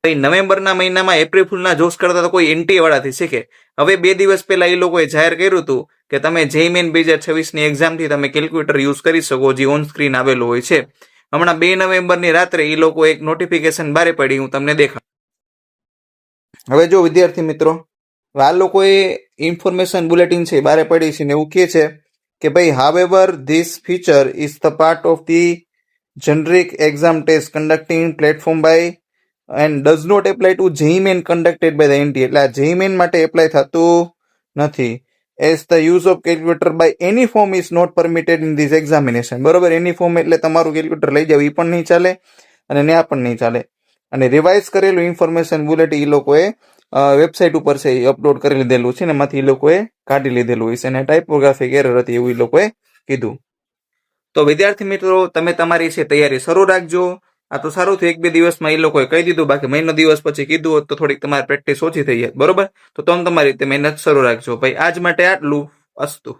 નવેમ્બરના મહિનામાં એપ્રિલ ફૂલના જોક્સ કરતા તો કોઈ એનટીએ વાળાથી શીખે. હવે 2 દિવસ પહેલા એ લોકોએ જાહેર કર્યું હતું કે તમે JEE 2026ની એક્ઝામથી તમે કેલ્ક્યુલેટર યુઝ કરી શકો, જે ઓન સ્ક્રીન આવેલું હોય છે. હમણાં 2 નવેમ્બરની રાત્રે એ લોકો એક નોટિફિકેશન બહાર પડી, હું તમને દેખાડું. હવે જો વિદ્યાર્થી મિત્રો, આ લોકોએ ઇન્ફોર્મેશન બુલેટિન છે બહાર પડી છે ને એવું કહે છે કે ભાઈ, however this feature is the part of the generic exam test conducting platform by and does not apply to JEE conducted by the NTA. એટલે આ JEE માટે એપ્લાય થતું નથી. as the use of calculator by any form is not permitted in this examination. બરોબર, એની form એટલે તમારું calculator લઈ જાવ એ પણ નહીં ચાલે અને ત્યાં પણ નહીં ચાલે. અને રિવાઇઝ કરેલું ઇન્ફોર્મેશન બુલેટિન એ લોકોએ વેબસાઇટ ઉપર છે એ અપલોડ કરી લીધેલું છે ને એમાંથી એ લોકોએ કાઢી લીધેલું હોય છે અને ટાઇપોગ્રાફિક એરર હતી એવું એ લોકોએ કીધું. તો વિદ્યાર્થી મિત્રો, તમે તમારી છે તૈયારી શરૂ રાખજો. આ તો સારું થયું 1-2 દિવસમાં એ લોકોએ કહી દીધું, બાકી મહિનો દિવસ પછી કીધું હોત તો થોડીક તમારી પ્રેક્ટિસ ઓછી થઈ જાય. બરોબર, તો તમે તમારી રીતે મહેનત શરૂ રાખજો. ભાઈ આજ માટે આટલું. અસ્તુ.